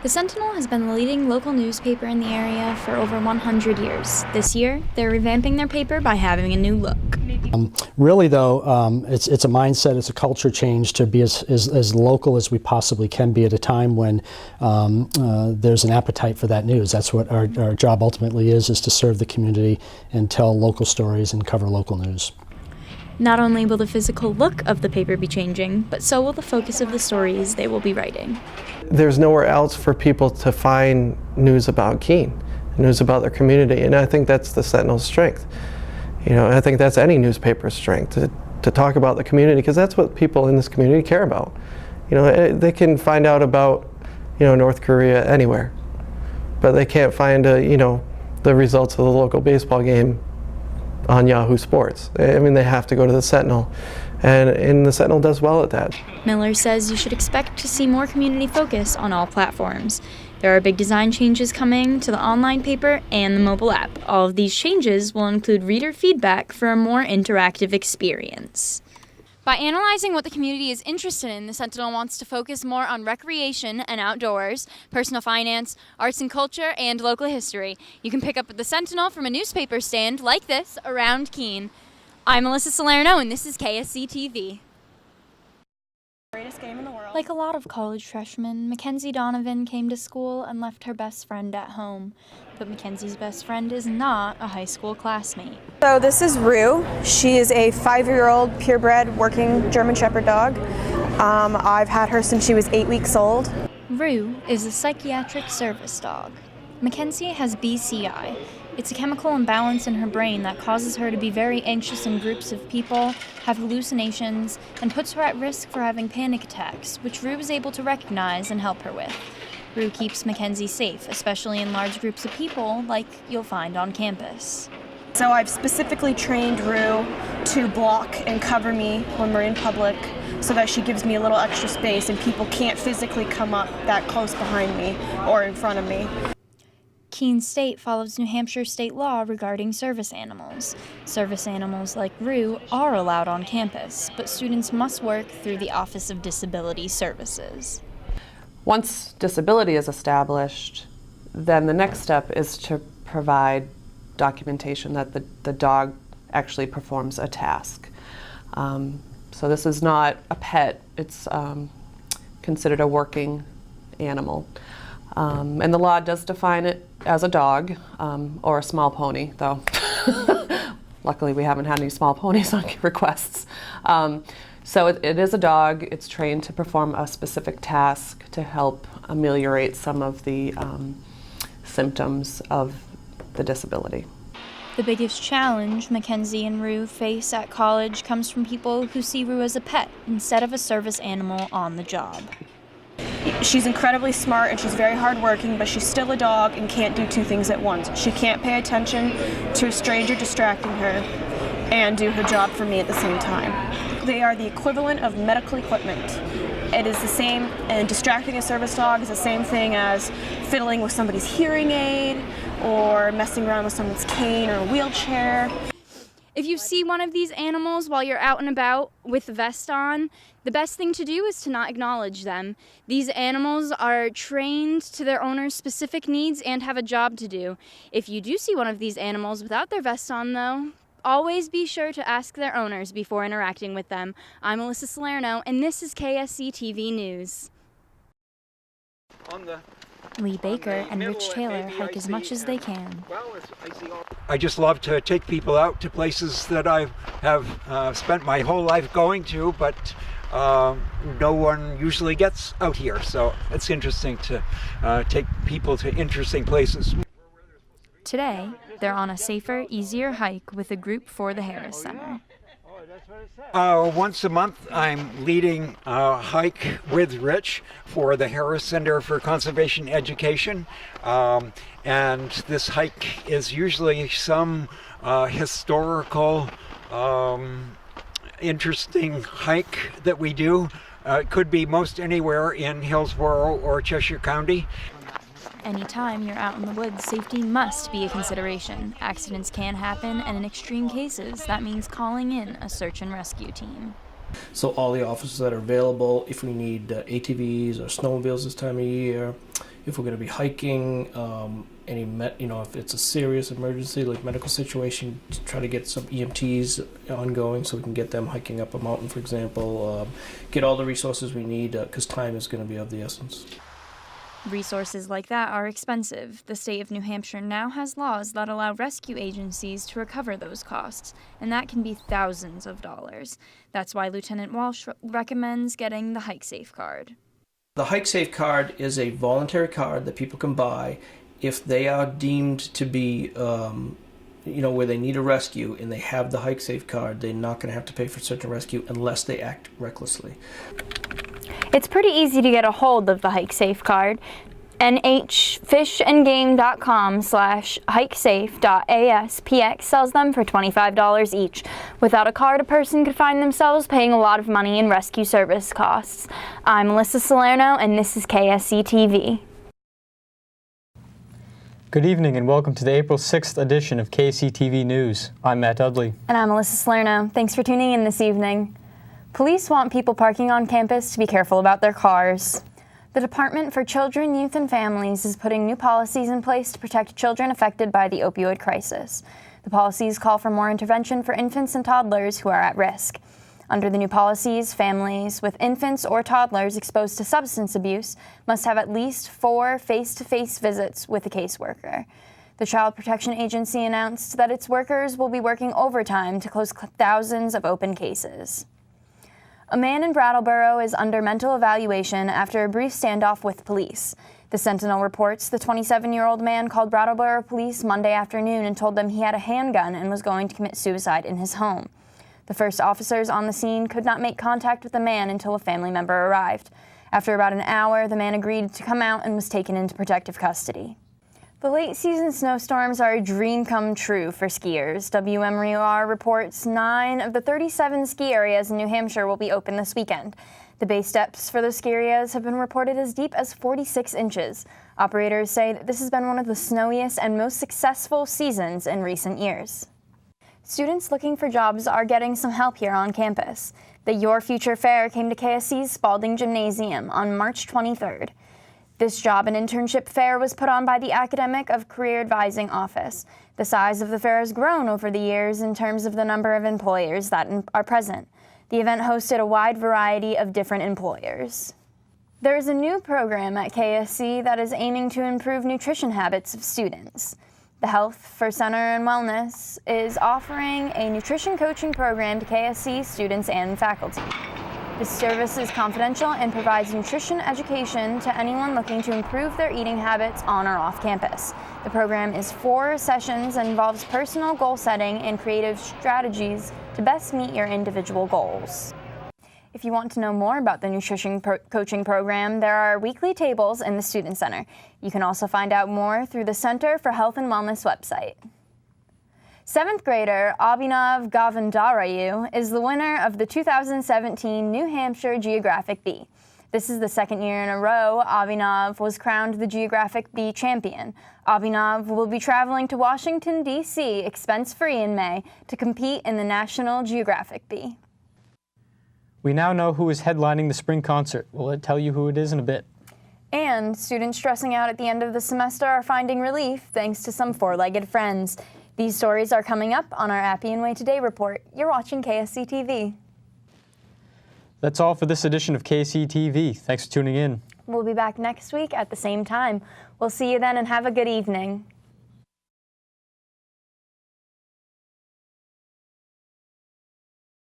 The Sentinel has been the leading local newspaper in the area for over 100 years. This year, they're revamping their paper by having a new look. Really, though, it's a mindset, it's a culture change to be as local as we possibly can be at a time when there's an appetite for that news. That's what our job ultimately is to serve the community and tell local stories and cover local news. Not only will the physical look of the paper be changing, but so will the focus of the stories they will be writing. There's nowhere else for people to find news about Keene, news about their community, and I think that's the Sentinel's strength. You know, I think that's any newspaper's strength, to talk about the community, because that's what people in this community care about. You know, they can find out about, you know, North Korea anywhere, but they can't find, you know, the results of the local baseball game on Yahoo Sports. I mean, they have to go to the Sentinel, and the Sentinel does well at that. Miller says you should expect to see more community focus on all platforms. There are big design changes coming to the online paper and the mobile app. All of these changes will include reader feedback for a more interactive experience. By analyzing what the community is interested in, the Sentinel wants to focus more on recreation and outdoors, personal finance, arts and culture, and local history. You can pick up the Sentinel from a newspaper stand like this around Keene. I'm Alyssa Salerno, and this is KSC TV. Greatest game in the world. Like a lot of college freshmen, Mackenzie Donovan came to school and left her best friend at home. But Mackenzie's best friend is not a high school classmate. So this is Rue. She is a 5-year-old purebred working German Shepherd dog. I've had her since she was 8 weeks old. Rue is a psychiatric service dog. Mackenzie has BCI. It's a chemical imbalance in her brain that causes her to be very anxious in groups of people, have hallucinations, and puts her at risk for having panic attacks, which Rue is able to recognize and help her with. Rue keeps Mackenzie safe, especially in large groups of people like you'll find on campus. So I've specifically trained Rue to block and cover me when we're in public so that she gives me a little extra space and people can't physically come up that close behind me or in front of me. Keene State follows New Hampshire state law regarding service animals. Service animals like Rue are allowed on campus, but students must work through the Office of Disability Services. Once disability is established, then the next step is to provide documentation that the dog actually performs a task. So this is not a pet, it's considered a working animal. And the law does define it as a dog or a small pony, though. Luckily, we haven't had any small ponies on requests. So it is a dog. It's trained to perform a specific task to help ameliorate some of the symptoms of the disability. The biggest challenge Mackenzie and Rue face at college comes from people who see Rue as a pet instead of a service animal on the job. She's incredibly smart and she's very hardworking, but she's still a dog and can't do two things at once. She can't pay attention to a stranger distracting her and do her job for me at the same time. They are the equivalent of medical equipment. It is the same, and distracting a service dog is the same thing as fiddling with somebody's hearing aid or messing around with someone's cane or wheelchair. If you see one of these animals while you're out and about with a vest on, the best thing to do is to not acknowledge them. These animals are trained to their owner's specific needs and have a job to do. If you do see one of these animals without their vest on, though, always be sure to ask their owners before interacting with them. I'm Alyssa Salerno, and this is KSC TV News. Lee Baker and Rich Taylor hike as much as they can. I just love to take people out to places that I have spent my whole life going to, but no one usually gets out here. So it's interesting to take people to interesting places. Today, they're on a safer, easier hike with a group for the Harris Center. Once a month, I'm leading a hike with Rich for the Harris Center for Conservation Education. And this hike is usually some historical, interesting hike that we do. It could be most anywhere in Hillsborough or Cheshire County. Anytime you're out in the woods, safety must be a consideration. Accidents can happen, and in extreme cases, that means calling in a search and rescue team. So all the officers that are available, if we need ATVs or snowmobiles this time of year, if we're going to be hiking, if it's a serious emergency like medical situation, to try to get some EMTs ongoing so we can get them hiking up a mountain, for example, get all the resources we need because time is going to be of the essence. Resources like that are expensive. The state of New Hampshire now has laws that allow rescue agencies to recover those costs, and that can be thousands of dollars. That's why Lieutenant Walsh recommends getting the Hike Safe card. The Hike Safe card is a voluntary card that people can buy if they are deemed to be, where they need a rescue and they have the Hike Safe card. They're not going to have to pay for search and rescue unless they act recklessly. It's pretty easy to get a hold of the Hike Safe card. nhfishandgame.com/hikesafe.aspx sells them for $25 each. Without a card, a person could find themselves paying a lot of money in rescue service costs. I'm Alyssa Salerno, and this is KSC TV. Good evening and welcome to the April 6th edition of KSC TV News. I'm Matt Dudley. And I'm Alyssa Salerno. Thanks for tuning in this evening. Police want people parking on campus to be careful about their cars. The Department for Children, Youth, and Families is putting new policies in place to protect children affected by the opioid crisis. The policies call for more intervention for infants and toddlers who are at risk. Under the new policies, families with infants or toddlers exposed to substance abuse must have at least 4 face-to-face visits with a caseworker. The Child Protection Agency announced that its workers will be working overtime to close thousands of open cases. A man in Brattleboro is under mental evaluation after a brief standoff with police. The Sentinel reports the 27-year-old man called Brattleboro police Monday afternoon and told them he had a handgun and was going to commit suicide in his home. The first officers on the scene could not make contact with the man until a family member arrived. After about an hour, the man agreed to come out and was taken into protective custody. The late-season snowstorms are a dream come true for skiers. WMRUR reports 9 of the 37 ski areas in New Hampshire will be open this weekend. The base depths for those ski areas have been reported as deep as 46 inches. Operators say that this has been one of the snowiest and most successful seasons in recent years. Students looking for jobs are getting some help here on campus. The Your Future Fair came to KSC's Spalding Gymnasium on March 23rd. This job and internship fair was put on by the Academic of Career Advising Office. The size of the fair has grown over the years in terms of the number of employers that are present. The event hosted a wide variety of different employers. There is a new program at KSC that is aiming to improve nutrition habits of students. The Health for Center and Wellness is offering a nutrition coaching program to KSC students and faculty. This service is confidential and provides nutrition education to anyone looking to improve their eating habits on or off campus. The program is 4 sessions and involves personal goal setting and creative strategies to best meet your individual goals. If you want to know more about the nutrition coaching program, there are weekly tables in the Student Center. You can also find out more through the Center for Health and Wellness website. 7th grader Abhinav Govindarayu is the winner of the 2017 New Hampshire Geographic Bee. This is the 2nd year in a row Abhinav was crowned the Geographic Bee champion. Abhinav will be traveling to Washington, D.C. expense-free in May to compete in the National Geographic Bee. We now know who is headlining the spring concert. We'll tell you who it is in a bit. And students stressing out at the end of the semester are finding relief thanks to some 4-legged friends. These stories are coming up on our Appian Way Today report. You're watching KSC TV. That's all for this edition of KSC TV. Thanks for tuning in. We'll be back next week at the same time. We'll see you then and have a good evening.